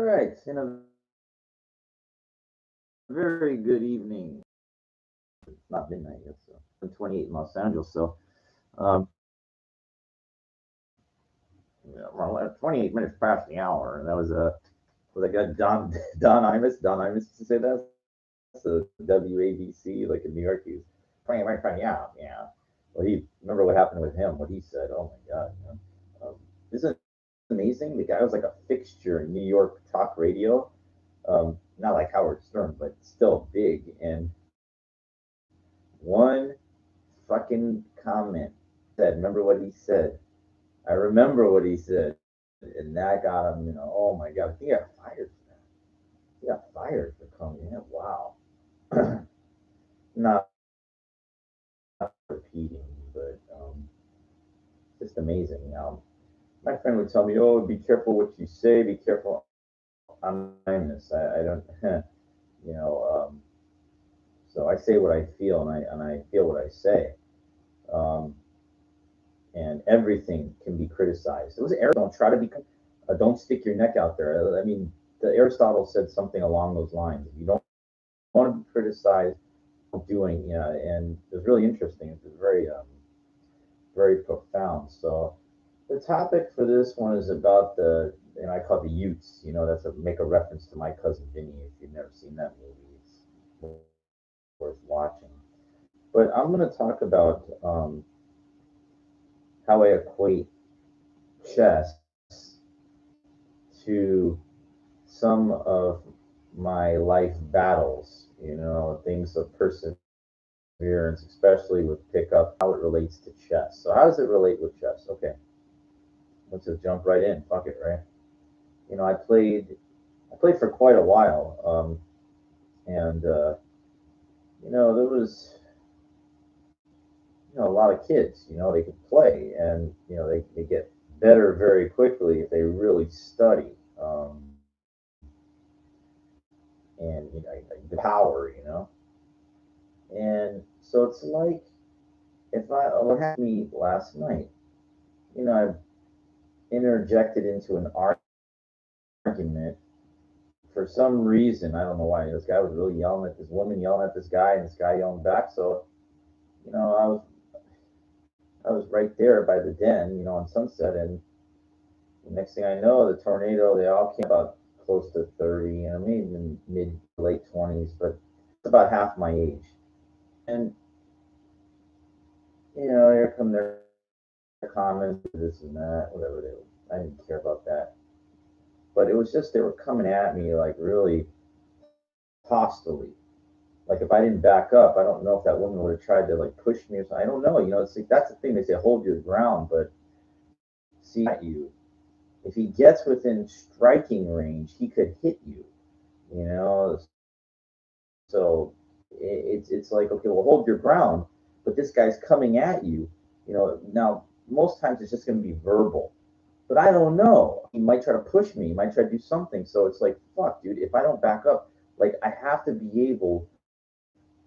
right, in a very good evening. It's not midnight yet, so I'm 28 in Los Angeles. So, um, yeah, well, 28 minutes past the hour, and that was that guy Don Imus used to say that. So WABC, like in New York, he's 28 minutes past, yeah. Well, he remember what happened with him, what he said. Oh my God, isn't it amazing? The guy was like a fixture in New York talk radio. Not like Howard Stern, but still big. And one fucking comment said, remember what he said? I remember what he said. And that got him, oh my God. I think he got fired for that. He got fired for coming in. Wow. Not repeating, but just amazing. Now, my friend would tell me, oh, be careful what you say, be careful. I'm this. I don't, you know, so I say what I feel and I feel what I say. Um, and everything can be criticized. It was Aristotle. Don't try to be. Don't stick your neck out there. I mean, Aristotle said something along those lines. If you don't want to be criticized, doing, and it was really interesting. It was very profound. So the topic for this one is about I call it the Utes. That's make a reference to my cousin Vinny. If you've never seen that movie, it's worth watching. But I'm going to talk about how I equate chess to some of my life battles, things of perseverance, especially with pickup, how it relates to chess. So how does it relate with chess? Okay, let's just jump right in. Fuck it, right? I played for quite a while, and there was a lot of kids. They could play, and they get better very quickly if they really study. And the power. And so it's like if I what happened to me last night. I interjected into an argument for some reason. I don't know why. This guy was really yelling at this woman, yelling at this guy, and this guy yelling back. So I was right there by the den, on Sunset, and the next thing I know, the tornado. They all came about close to 30, maybe in mid late 20s, but it's about half my age. And here come their comments, this and that, whatever they were. I didn't care about that. But it was just they were coming at me like really hostily. Like if I didn't back up, I don't know if that woman would have tried to like push me or something. I don't know. It's like that's the thing. They say hold your ground, but see at you. If he gets within striking range, he could hit you. You know, so it's like okay, well hold your ground, but this guy's coming at you. Now most times it's just going to be verbal. But I don't know. He might try to push me. He might try to do something. So it's like, fuck, dude. If I don't back up, like I have to be able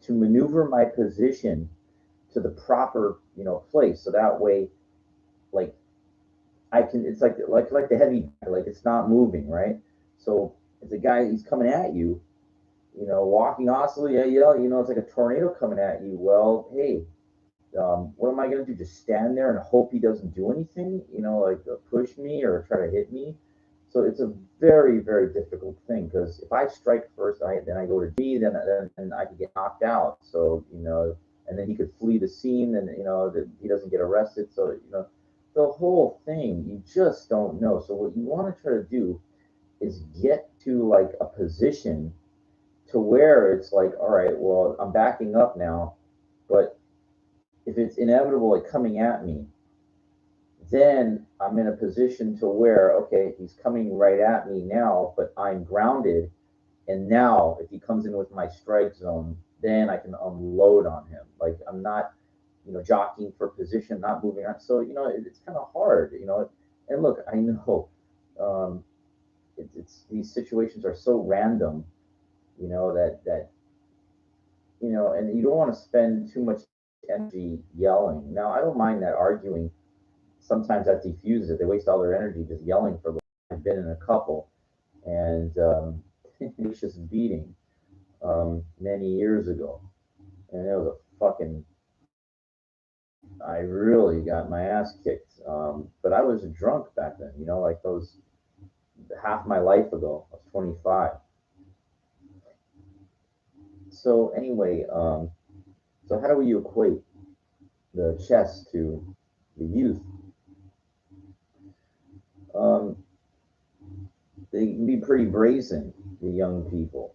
to maneuver my position to the proper, place. So that way, like I can. It's like the heavy, like it's not moving, right? So if the guy he's coming at you, walking hostily, yeah, it's like a tornado coming at you. Well, hey, what am I going to do? Just stand there and hope he doesn't do anything? Like push me or try to hit me? So it's a very, very difficult thing because if I strike first, then I go to D, then I could get knocked out. So and then he could flee the scene, and he doesn't get arrested. So the whole thing, you just don't know. So what you want to try to do is get to like a position to where it's like, all right, well, I'm backing up now, but if it's inevitable like coming at me, then I'm in a position to where, okay, he's coming right at me now, but I'm grounded. And now if he comes in with my strike zone, then I can unload on him. Like I'm not, jockeying for position, not moving around. So, it's kind of hard, and look, I know um, it's these situations are so random, that and you don't want to spend too much energy yelling. Now, I don't mind that arguing. Sometimes that diffuses it. They waste all their energy just yelling for. I've been in a couple, and vicious beating many years ago, and it was a fucking. I really got my ass kicked, but I was drunk back then. You know, like those half my life ago. I was 25. So anyway, so how do we equate the chess to the youth? Um, they can be pretty brazen, the young people,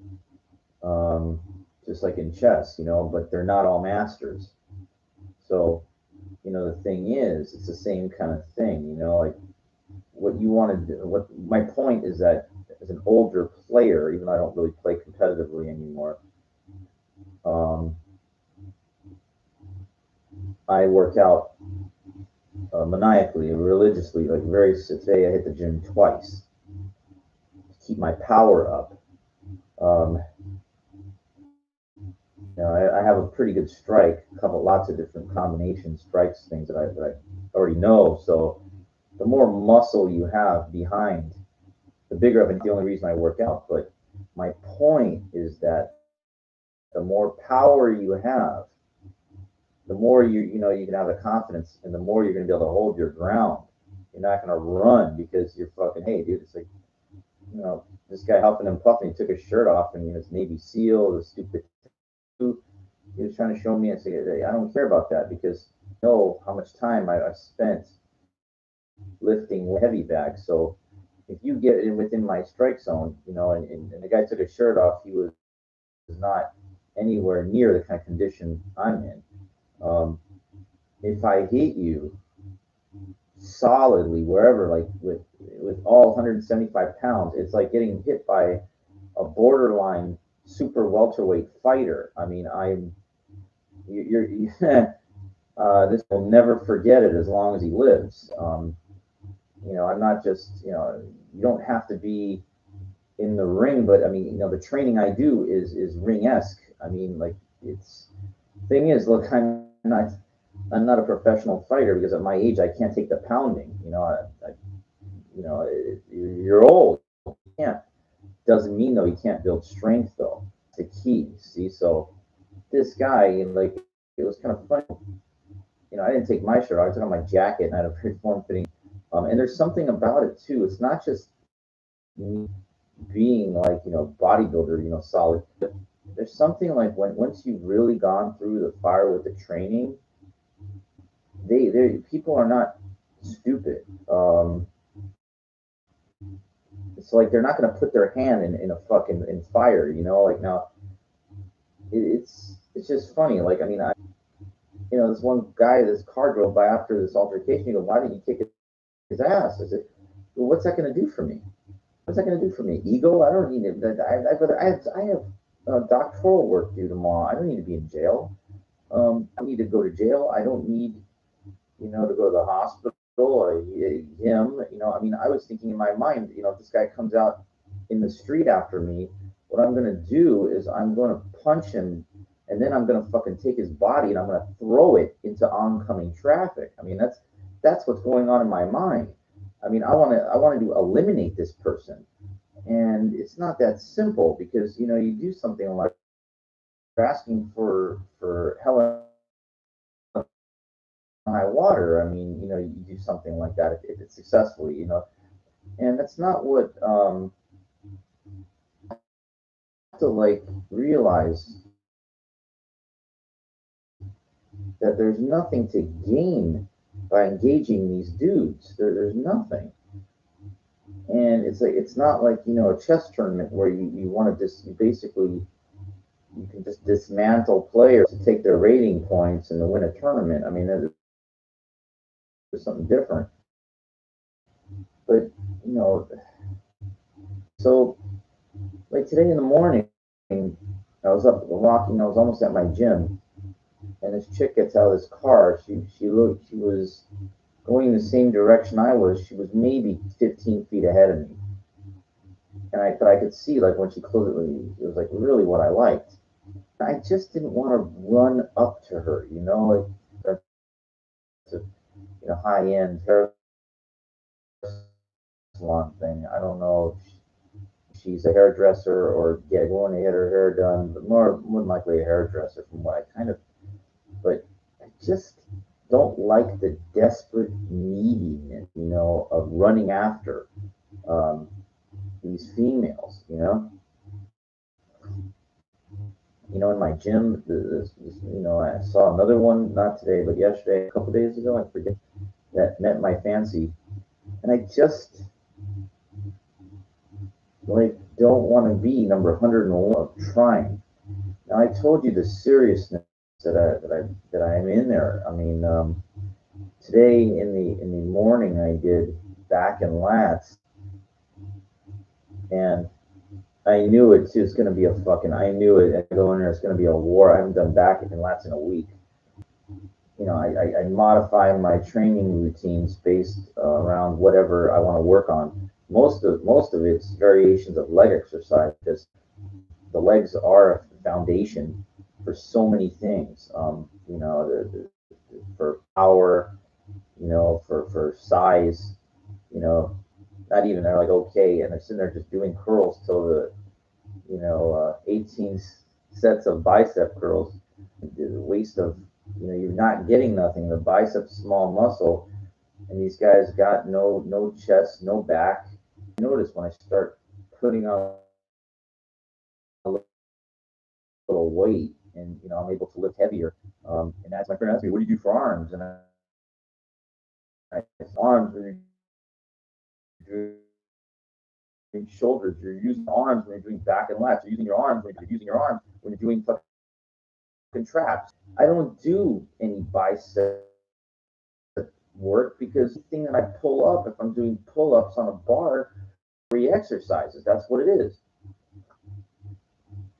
um, just like in chess, you know, but they're not all masters. So, you know, the thing is, it's the same kind of thing, you know, like what you want to do. What my point is that as an older player, even though I don't really play competitively anymore, um, I work out maniacally, religiously, like very. Today, I hit the gym twice to keep my power up. Um, You know, I have a pretty good strike, a couple, lots of different combination strikes, things that I already know. So the more muscle you have behind, the bigger of it. The only reason I work out. But my point is that the more power you have, the more you can have the confidence, and the more you're going to be able to hold your ground. You're not going to run because you're fucking. Hey, dude, it's like this guy huffing and puffing. He took his shirt off, and it's Navy SEAL, the stupid. He was trying to show me and say, I don't care about that because I know how much time I've spent lifting heavy bags. So if you get in within my strike zone, and the guy took his shirt off, he was not anywhere near the kind of condition I'm in. If I hit you solidly wherever, like with all 175 pounds, it's like getting hit by a borderline super welterweight fighter. I mean, this will never forget it as long as he lives. I'm not just, you don't have to be in the ring, but I mean, the training I do is ring esque. I mean, like it's thing is, look, I'm not a professional fighter because at my age I can't take the pounding. You're old. You can't. Doesn't mean though you can't build strength though. The key. See, so this guy, like, it was kind of funny. I didn't take my shirt off. I took off my jacket and I had a very form fitting. And there's something about it too. It's not just me being like, bodybuilder, solid. There's something like once you've really gone through the fire with the training, they people are not stupid. It's like they're not going to put their hand in a fucking in fire, like now it's just funny. Like, I mean, this one guy, this car drove by after this altercation. He goes, "Why didn't you kick his ass?" I said, "Well, what's that going to do for me? What's that going to do for me? Ego? I don't need it. I have doctoral work due tomorrow. I don't need to be in jail. I don't need to go to jail. I don't need, to go to the hospital or him. I mean, I was thinking in my mind, if this guy comes out in the street after me, what I'm going to do is I'm going to punch him, and then I'm going to fucking take his body and I'm going to throw it into oncoming traffic. I mean, that's what's going on in my mind. I mean, I want to eliminate this person, and it's not that simple because you do something like asking for hell and high water. I mean, you do something like that if it's successfully, and that's not what to like realize that there's nothing to gain by engaging these dudes. There's nothing. And it's like it's not like a chess tournament where you want to just basically you can just dismantle players to take their rating points and to win a tournament. I mean, there's something different. But you know, so like today in the morning, I was up walking. I was almost at my gym, and this chick gets out of this car. She was going the same direction I was. She was maybe 15 feet ahead of me, but I could see like when she closed it was like really what I liked. I just didn't want to run up to her, like that's a high end hair salon thing. I don't know. she's a hairdresser or going to get her hair done, but more than likely a hairdresser from what I kind of, but I just don't like the desperate neediness, of running after um, these females, in my gym, I saw another one, not today, but yesterday, a couple days ago, I forget, that met my fancy. And I just, like, don't want to be number 101 of trying. Now, I told you the seriousness that I'm in there. I mean, today in the morning, I did back and lats, and I knew it was going to be I knew it. I go in there, it's going to be a war. I haven't done back and lats in a week. I modify my training routines based around whatever I want to work on. Most of it's variations of leg exercise because the legs are a foundation for so many things. For power, for size, you know, not even they're like okay, and they're sitting there just doing curls till the 18 sets of bicep curls, the waste of, you're not getting nothing. The biceps, small muscle, and these guys got no chest, no back. I notice when I start putting on a little weight, and I'm able to lift heavier. And that's my friend asked me, "What do you do for arms?" And I arms when you're doing shoulders, you're using arms when you're doing back and lats. You're using your arms when you're using your arms when you're doing fucking traps. I don't do any bicep work because the thing that I pull up, if I'm doing pull-ups on a bar, exercises. That's what it is.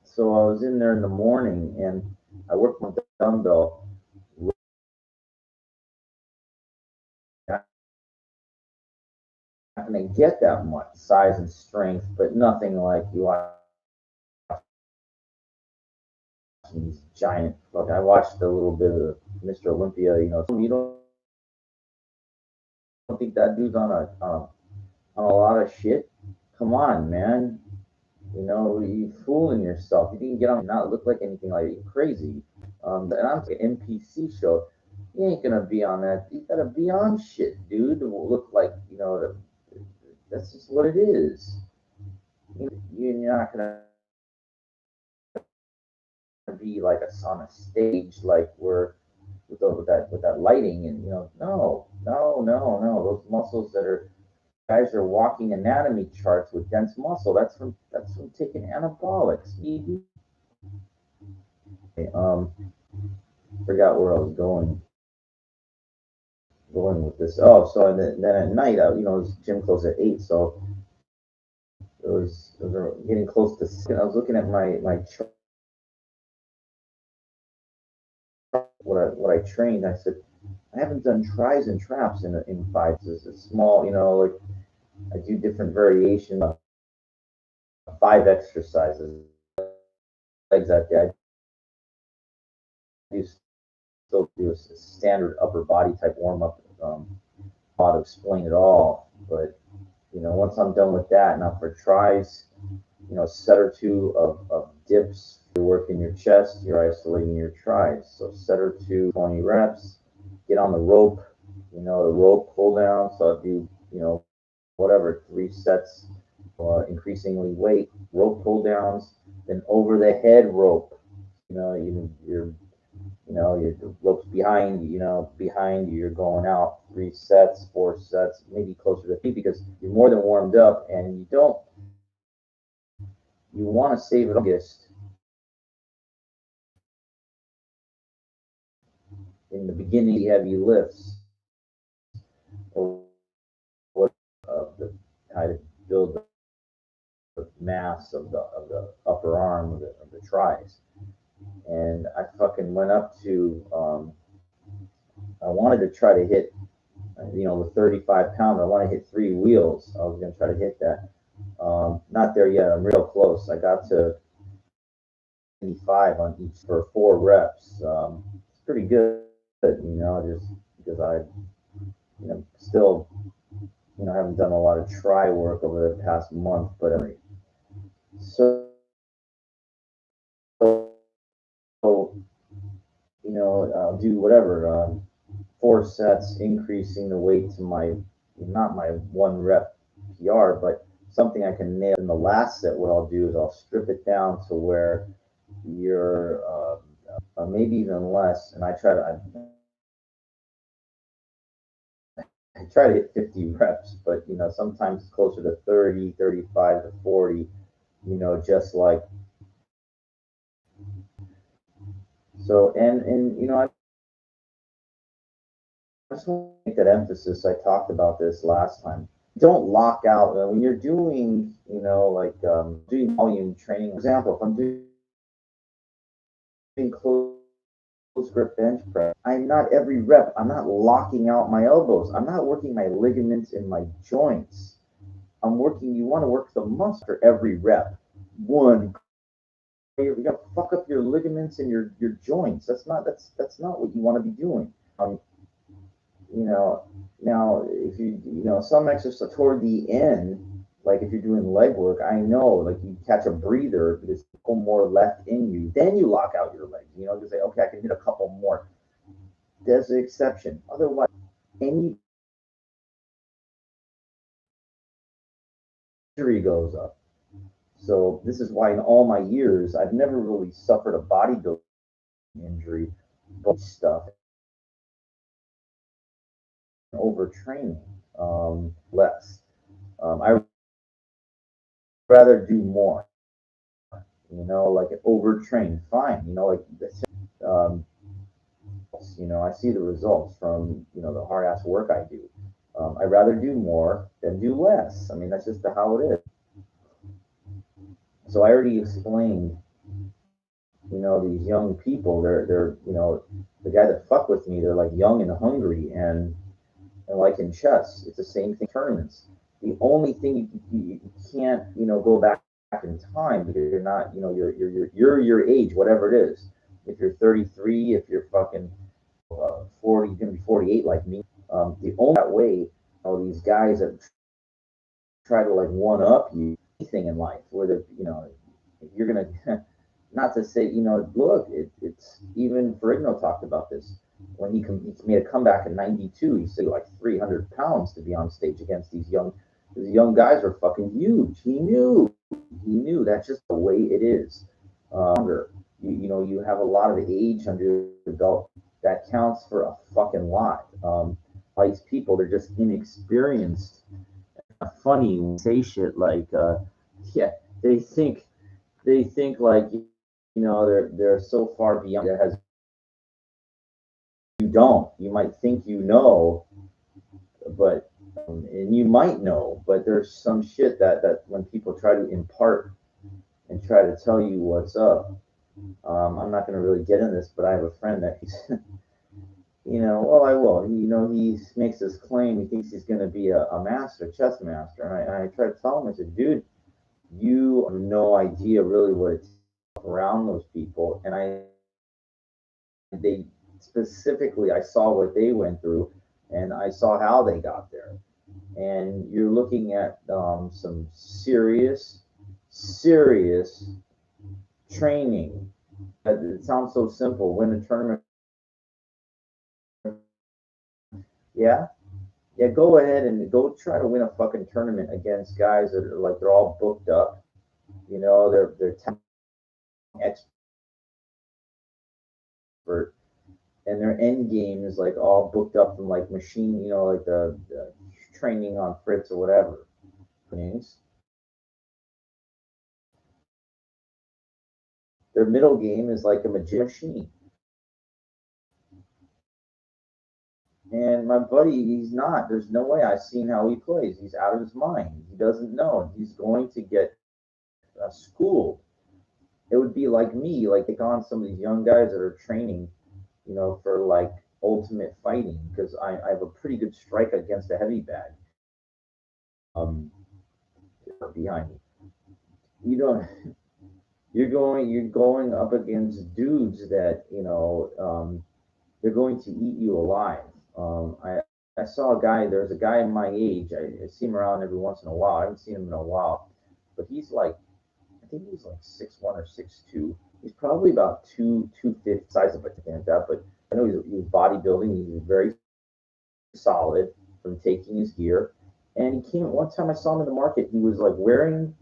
So I was in there in the morning and I worked with the dumbbell. Not going to get that much size and strength, but nothing like you watch these giant. Look, I watched a little bit of Mr. Olympia. You don't think that dude's on a lot of shit? Come on, man. You fooling yourself. You didn't get on and not look like anything like crazy. And I'm an NPC show. You ain't gonna be on that. You gotta be on shit, dude. To look like that's just what it is. You're not gonna be like on a stage like we're with that lighting and no. Those muscles that are guys are walking anatomy charts with dense muscle. That's from taking anabolics. Um, forgot where I was going with this. Oh, so then at night, gym closed at 8, so it was getting close to 6. I was looking at my chart, what I trained. I said I haven't done tries and traps in 5. It's small, like I do different variations of 5 exercises. Legs that day. I do still do a standard upper body type warm up. How to explain it all, but once I'm done with that, now for tries, set or two of dips. You're working your chest, you're isolating your tries. So set or two, 20 reps. Get on the rope, the rope pull down. So I do, whatever, 3 sets, increasingly weight, rope pull downs, then over the head rope. Your ropes behind you, you're going out 3 sets, 4 sets, maybe closer to 3 because you're more than warmed up and you want to save it August in the beginning heavy lifts or what of the kind of build the mass of the upper arm of the tries. And I fucking went up to I wanted to try to hit with 35 pounds. I want to hit 3 wheels. I was gonna try to hit that. Not there yet. I'm real close. I got to 85 on each for 4 reps. It's pretty good, just because I, still, haven't done a lot of try work over the past month, but I'll do whatever, 4 sets, increasing the weight to my, not my 1 rep PR, but something I can nail. In the last set, what I'll do is I'll strip it down to where you're maybe even less, and I try to hit 50 reps, but sometimes it's closer to 30, 35 to 40, just like so. And I just want to make that emphasis. I talked about this last time. Don't lock out when you're doing, like doing volume training. For example, if I'm doing close grip bench press, I'm not every rep. I'm not locking out my elbows. I'm not working my ligaments in my joints. I'm working. You want to work the muscle for every rep. One, you're gonna fuck up your ligaments and your joints. That's not what you want to be doing. You know, now if some exercise toward the end, like if you're doing leg work, I know like you catch a breather, there's a couple more left in you, then you lock out your legs. To say, okay, I can hit a couple more. There's an exception. Otherwise, any injury goes up. So this is why in all my years I've never really suffered a bodybuilding injury, but stuff overtraining, less. I rather do more. Like overtrain, fine. Like this. Um, I see the results from the hard ass work I do. I'd rather do more than do less. I mean, that's just how it is. So I already explained, these young people. They're the guy that fuck with me. They're like young and hungry, and like in chess, it's the same thing. Tournaments. The only thing you can't go back in time because you're not you're your age, whatever it is. If you're 33, if you're fucking 40, you're gonna be 48 like me. The only that way, these guys that try to like one up you anything in life, where you're gonna not to say look, it's even Ferrigno talked about this when he made a comeback in '92. He said like 300 pounds to be on stage against these young guys are fucking huge. He knew that's just the way it is. You have a lot of age under your belt that counts for a fucking lot. These people, they're just inexperienced. Funny when you say shit like, yeah, they think like they're so far beyond that has you don't. You might think but and you might know, but there's some shit that when people try to impart and try to tell you what's up. I'm not going to really get in this, but I have a friend that he's, well, I will. He makes this claim. He thinks he's going to be a master, chess master. And I try to tell him, I said, dude, you have no idea really what it's around those people. And they specifically, I saw what they went through and I saw how they got there. And you're looking at some serious training. It sounds so simple. Win a tournament. Yeah, yeah, go ahead and go try to win a fucking tournament against guys that are like they're all booked up. They're expert, and their end game is like all booked up from like machine. Like the training on Fritz or whatever. Their middle game is like a machine. And my buddy, he's not. There's no way. I've seen how he plays. He's out of his mind. He doesn't know. He's going to get schooled. It would be like me, like take on some of these young guys that are training, for like ultimate fighting because I have a pretty good strike against a heavy bag. Um, behind me, you don't. You're going up against dudes that they're going to eat you alive. I saw a guy. There's a guy my age. I see him around every once in a while. I haven't seen him in a while, but he's like think he's like 6'1" or 6'2". He's probably about 250 size of a stand up, but I know he's bodybuilding. He's very solid from taking his gear. And he came one time I saw him in the market. He was like wearing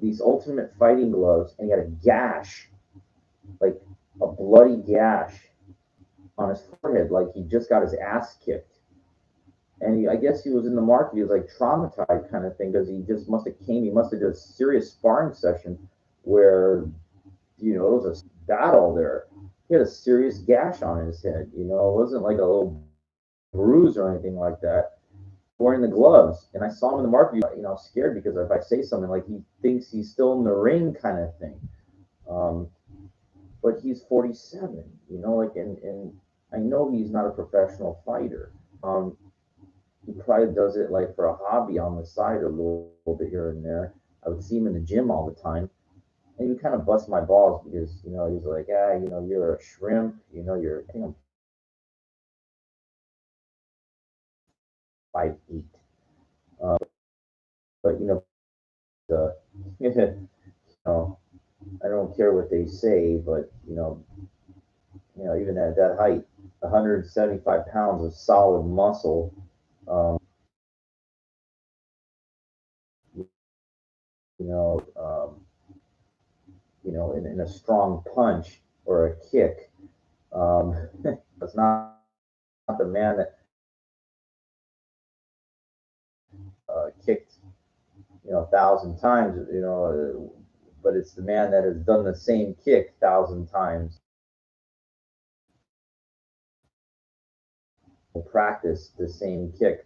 these ultimate fighting gloves, and he had a gash, like a bloody gash on his forehead, like he just got his ass kicked. And I guess he was in the market. He was like traumatized, kind of thing, because he just must have came. He must have did a serious sparring session where it was a battle there. He had a serious gash on his head. It wasn't like a little bruise or anything like that. Wearing the gloves, and I saw him in the market. Scared because if I say something like he thinks he's still in the ring, kind of thing. Um, but he's 47. And I know he's not a professional fighter. He probably does it like for a hobby on the side a little bit here and there. I would see him in the gym all the time, and he kind of bust my balls because he's like, you're a shrimp. You're I think I'm 5'8". Uh, but the I don't care what they say, but even at that height, 175 pounds of solid muscle. Um, you know, um, in a strong punch or a kick. It's not the man that kicked 1,000 times, but it's the man that has done the same kick 1,000 times. Practice the same kick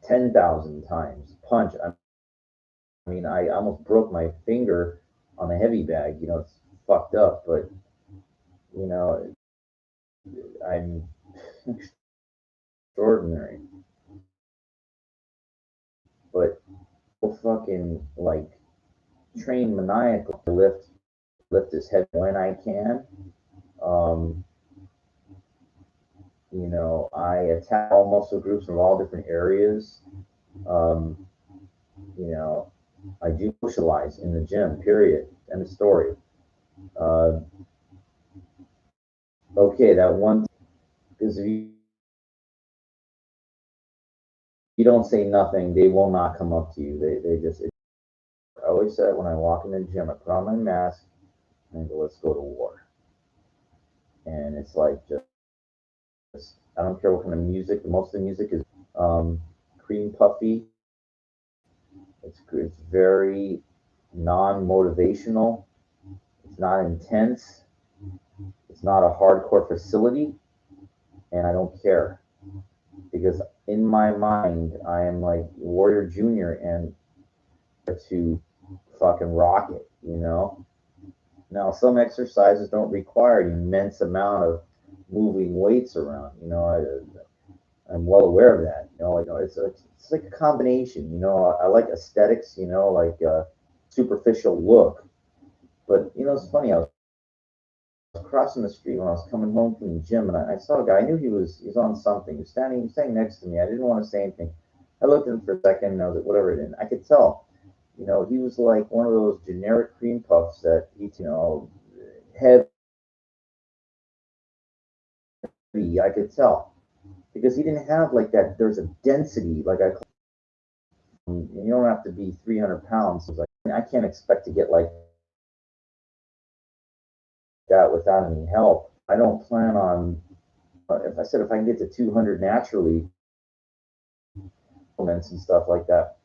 10,000 times. Punch. I mean, I almost broke my finger on the heavy bag. It's fucked up, but you know, I'm extraordinary. But fucking like train maniacal to lift his head when I can. Um, I attack all muscle groups from all different areas. Um, you know, I do socialize in the gym. Period. End of story. Uh, okay, that one because if you don't say nothing, they will not come up to you. They just. I always said when I walk in the gym, I put on my mask and I go, "Let's go to war." And it's like just I don't care what kind of music. Most of the music is cream puffy. It's very non-motivational. It's not intense. It's not a hardcore facility, and I don't care because in my mind I am like Warrior Junior and to fucking rock it. Now some exercises don't require an immense amount of moving weights around. I'm well aware of that. It's like a combination. I like aesthetics. Like a superficial look. But it's funny. I was crossing the street when I was coming home from the gym, and I saw a guy. I knew he was on something. He was standing next to me. I didn't want to say anything. I looked at him for a second, and I was like, whatever it is. I could tell. He was like one of those generic cream puffs that eats, heavy. I could tell because he didn't have like that. There's a density, like you don't have to be 300 pounds. Like, I can't expect to get like that without any help. I don't plan on. If I can get to 200 naturally, and stuff like that,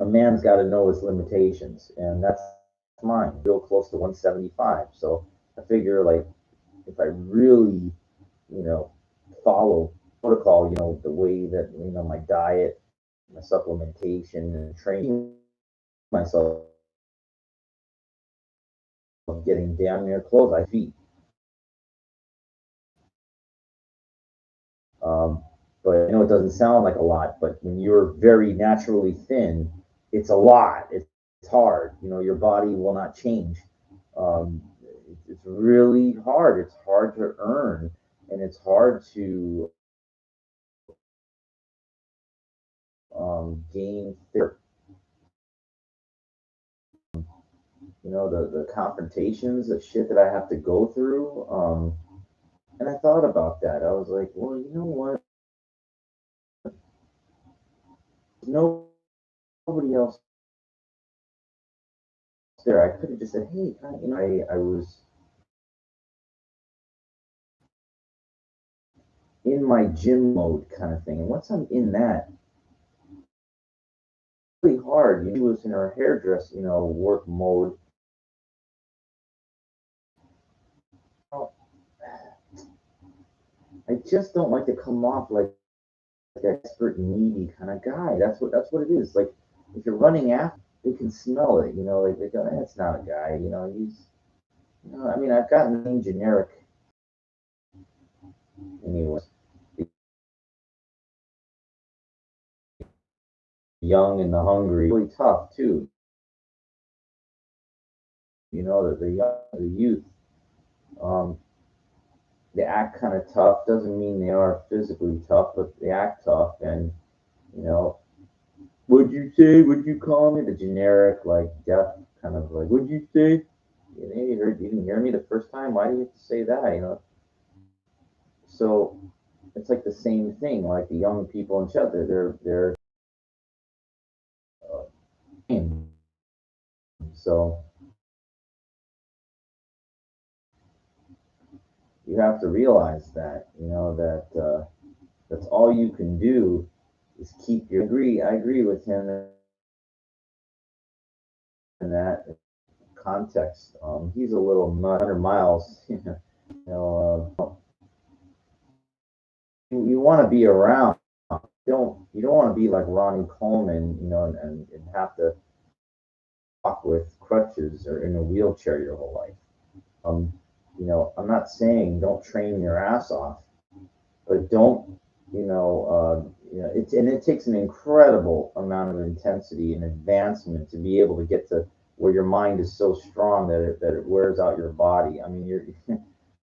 a man's got to know his limitations, and that's mine. Real close to 175. So I figure like if I really, you know, follow protocol, the way that my diet, my supplementation, and training myself, getting damn near close, I feet. Um, but it doesn't sound like a lot, but when you're very naturally thin, it's a lot. It's hard. Your body will not change. It's really hard. It's hard to earn, and it's hard to gain. the confrontations, the shit that I have to go through. And I thought about that. I was like, well, you know what? Nobody else there. I could have just said, hey, I was in my gym mode kind of thing. And once I'm in that, it's really hard. She was in her hairdress, work mode. I just don't like to come off like an expert, needy kind of guy. That's what it is. Like if you're running after, they can smell it. Like they go, that's not a guy. I mean, I've gotten generic anyway. Young and the hungry, really tough too. The youth, um, they act kind of tough. Doesn't mean they are physically tough, but they act tough. And you know, what'd you say? What'd you call me? The generic, like deaf kind of like, what'd you say? You didn't hear me the first time. Why do you have to say that? So it's like the same thing. Like the young people in chat, they're so you have to realize that that's all you can do is keep your. I agree with him in that context. He's a little nut, 100 miles. You want to be around. You don't want to be like Ronnie Coleman, and have to walk with crutches or in a wheelchair your whole life. Um, I'm not saying don't train your ass off, but don't, it takes an incredible amount of intensity and advancement to be able to get to where your mind is so strong that it wears out your body. I mean, you're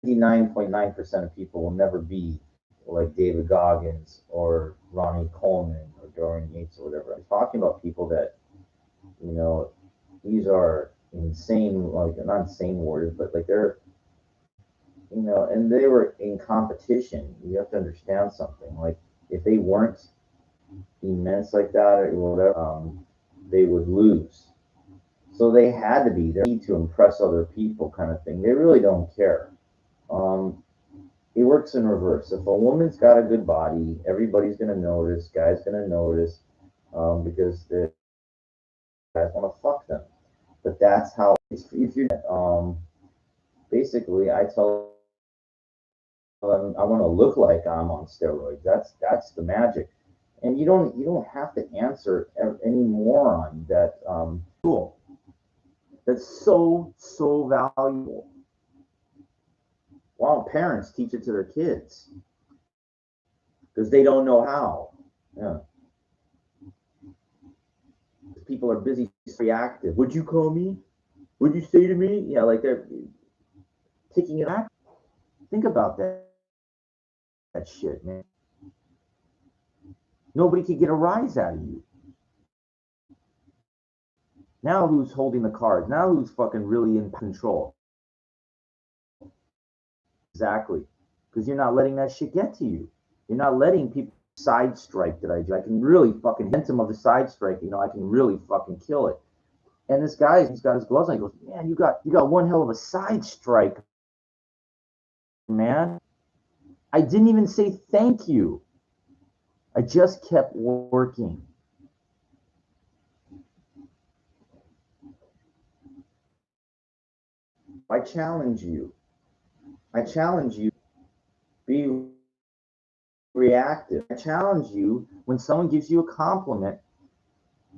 99.9% of people will never be like David Goggins or Ronnie Coleman or Dorian Yates or whatever. I'm talking about people that, you know, these are insane, like not insane warriors, but like they're, and they were in competition. You have to understand something. Like if they weren't immense like that or whatever, they would lose. So they had to be there to impress other people, kind of thing. They really don't care. Um, it works in reverse. If a woman's got a good body, everybody's gonna notice. Guys gonna notice because the guys want to fuck them. But that's how. If you basically, I tell them I want to look like I'm on steroids. That's the magic. And you don't have to answer any moron that cool. That's so valuable. Why don't parents teach it to their kids? Because they don't know how. Yeah. People are busy reactive. Would you call me? Would you say to me? Yeah, like they're taking it back. Think about that shit, man. Nobody could get a rise out of you. Now who's holding the cards? Now who's fucking really in control? Exactly. Because you're not letting that shit get to you. You're not letting people side strike that I do. I can really fucking hint him of the side strike. I can really fucking kill it. And this guy, he's got his gloves on. He goes, man, you got one hell of a side strike, man. I didn't even say thank you. I just kept working. I challenge you. I challenge you. Be reactive. I challenge you when someone gives you a compliment,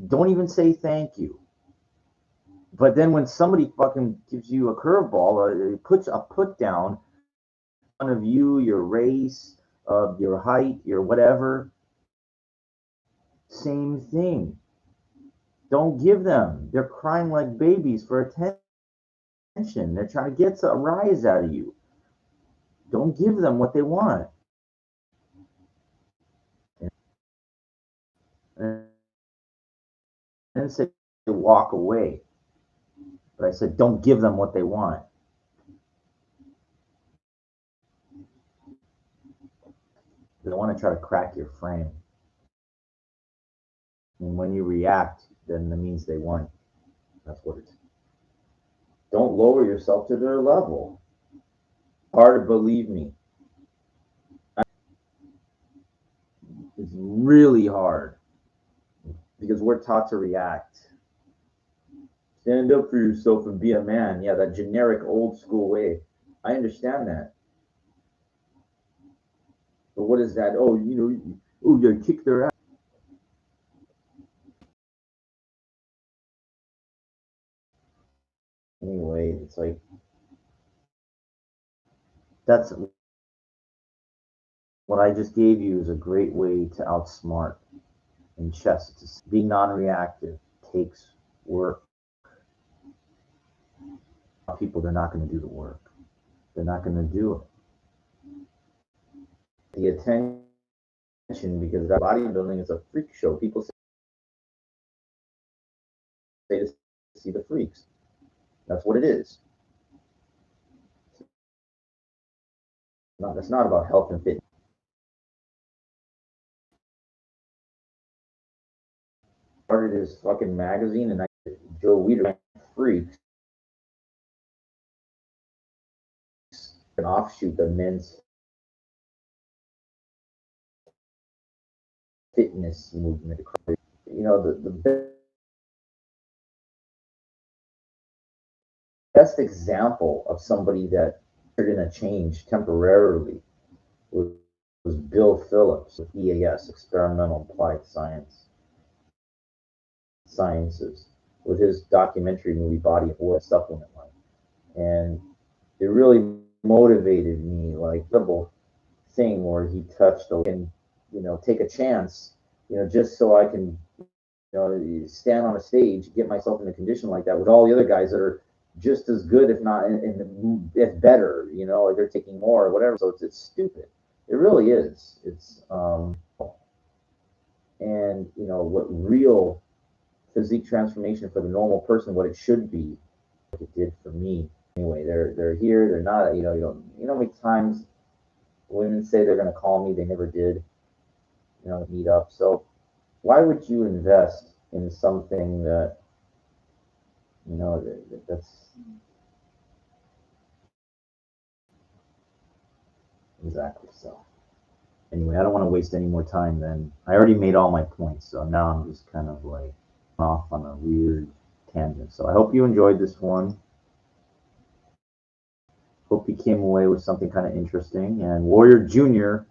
don't even say thank you. But then when somebody fucking gives you a curveball or puts a put down of you, your race, of your height, your whatever, same thing. Don't give them. They're crying like babies for attention. They're trying to get a rise out of you. Don't give them what they want. And say walk away. But I said, don't give them what they want. They want to try to crack your frame. And when you react, then that means they won. That's what it's. Don't lower yourself to their level. Hard to believe me. It's really hard because we're taught to react. Stand up for yourself and be a man. Yeah, that generic old school way. I understand that. But what is that? Oh, oh, you kick their ass. Anyway, it's like that's what I just gave you is a great way to outsmart in chess. Being non-reactive takes work. People, they're not going to do the work. They're not going to do it. The attention, because bodybuilding is a freak show. People say to see the freaks. That's what it is. No, that's not about health and fitness. Started his fucking magazine, and Joe Weider freaks, an offshoot of men's fitness movement. The best example of somebody that in a change temporarily was, was Bill Phillips with EAS, Experimental Applied Sciences, with his documentary movie Body of Work supplement line. And it really motivated me, like double thing where he touched and take a chance, just so I can stand on a stage, get myself in a condition like that with all the other guys that are just as good, if not if better, like they're taking more or whatever. So it's stupid. It really is. It's and what real physique transformation for the normal person, what it should be, like it did for me. Anyway, they're here. They're not. How many times women say they're going to call me, they never did. Meet up. So why would you invest in something that that's exactly so. Anyway, I don't want to waste any more time. Then I already made all my points, so now I'm just kind of like off on a weird tangent. So I hope you enjoyed this one. Hope you came away with something kind of interesting. And Warrior Junior